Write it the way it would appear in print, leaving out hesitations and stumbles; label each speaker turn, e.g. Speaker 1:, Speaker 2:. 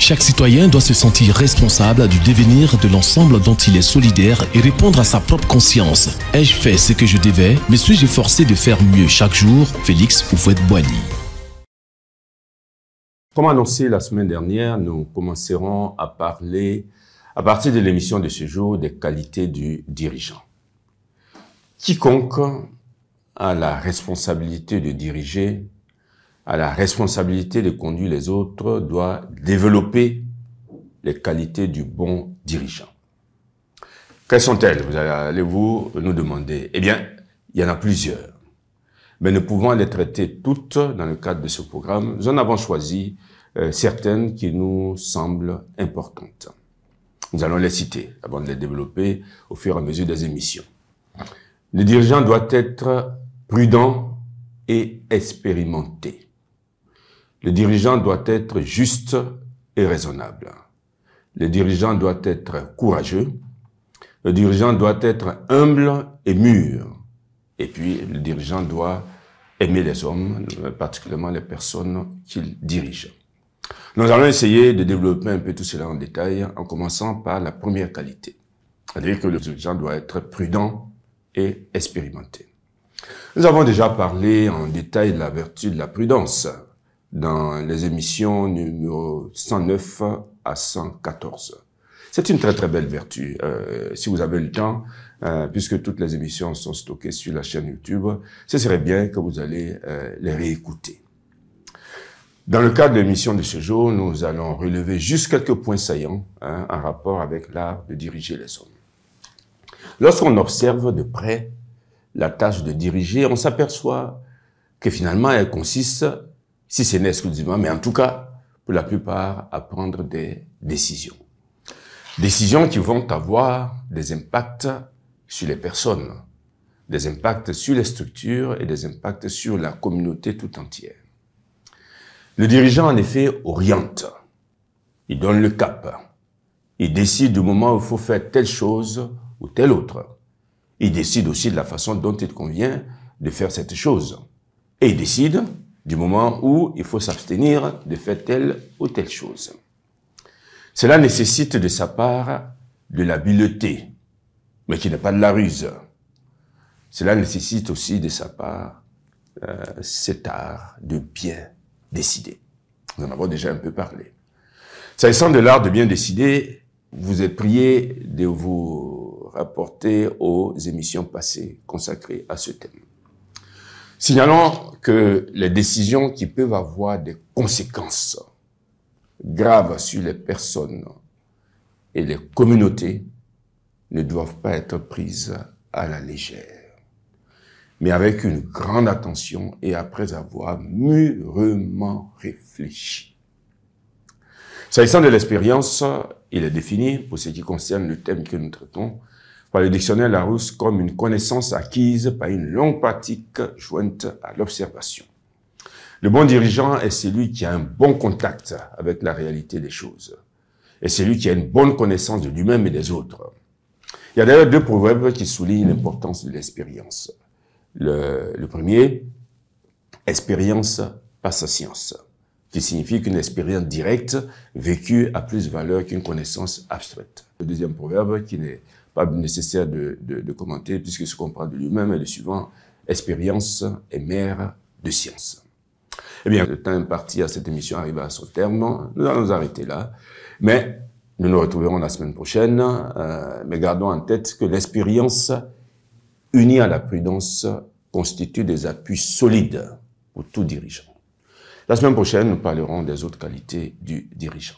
Speaker 1: Chaque citoyen doit se sentir responsable du devenir de l'ensemble dont il est solidaire et répondre à sa propre conscience. Ai-je fait ce que je devais? Me suis-je forcé de faire mieux chaque jour? Félix Houphouët-Boigny.
Speaker 2: Comme annoncé la semaine dernière, nous commencerons à parler, à partir de l'émission de ce jour, des qualités du dirigeant. Quiconque a la responsabilité de diriger, a la responsabilité de conduire les autres, doit développer les qualités du bon dirigeant. Quelles sont-elles? Vous allez-vous nous demander? Eh bien, il y en a plusieurs. Mais ne pouvant les traiter toutes dans le cadre de ce programme, nous en avons choisi certaines qui nous semblent importantes. Nous allons les citer avant de les développer au fur et à mesure des émissions. Le dirigeant doit être prudent et expérimenté. Le dirigeant doit être juste et raisonnable. Le dirigeant doit être courageux. Le dirigeant doit être humble et mûr. Et puis, le dirigeant doit aimer les hommes, particulièrement les personnes qu'il dirige. Nous allons essayer de développer un peu tout cela en détail, en commençant par la première qualité. C'est-à-dire que le dirigeant doit être prudent et expérimenté. Nous avons déjà parlé en détail de la vertu de la prudence dans les émissions numéro 109 à 114. C'est une très très belle vertu. Si vous avez le temps, puisque toutes les émissions sont stockées sur la chaîne YouTube, ce serait bien que vous allez les réécouter. Dans le cadre de l'émission de ce jour, nous allons relever juste quelques points saillants en rapport avec l'art de diriger les hommes. Lorsqu'on observe de près la tâche de diriger, on s'aperçoit que finalement elle consiste, si ce n'est exclusivement, mais en tout cas, pour la plupart, à prendre des décisions. Décisions qui vont avoir des impacts sur les personnes, des impacts sur les structures et des impacts sur la communauté tout entière. Le dirigeant, en effet, oriente. Il donne le cap. Il décide du moment où il faut faire telle chose ou telle autre. Il décide aussi de la façon dont il convient de faire cette chose. Et il décide du moment où il faut s'abstenir de faire telle ou telle chose. Cela nécessite de sa part de l'habileté, mais qui n'est pas de la ruse. Cela nécessite aussi de sa part cet art de bien décider. Nous en avons déjà un peu parlé. S'agissant de l'art de bien décider, vous êtes prié de vous rapporter aux émissions passées consacrées à ce thème. Signalons que les décisions qui peuvent avoir des conséquences graves sur les personnes et les communautés ne doivent pas être prises à la légère, mais avec une grande attention et après avoir mûrement réfléchi. S'agissant de l'expérience, il est défini, pour ce qui concerne le thème que nous traitons, par le dictionnaire Larousse comme une connaissance acquise par une longue pratique jointe à l'observation. Le bon dirigeant est celui qui a un bon contact avec la réalité des choses, et celui qui a une bonne connaissance de lui-même et des autres. Il y a d'ailleurs deux proverbes qui soulignent l'importance de l'expérience. Le premier, expérience passe science, qui signifie qu'une expérience directe vécue a plus valeur qu'une connaissance abstraite. Le deuxième proverbe, qui n'est pas nécessaire de commenter puisque ce qu'on parle de lui-même, est le suivant: expérience est mère de science. Eh bien, le temps imparti à cette émission arrive à son terme. Nous allons nous arrêter là. Mais nous nous retrouverons la semaine prochaine. Mais gardons en tête que l'expérience unie à la prudence constitue des appuis solides pour tout dirigeant. La semaine prochaine, nous parlerons des autres qualités du dirigeant.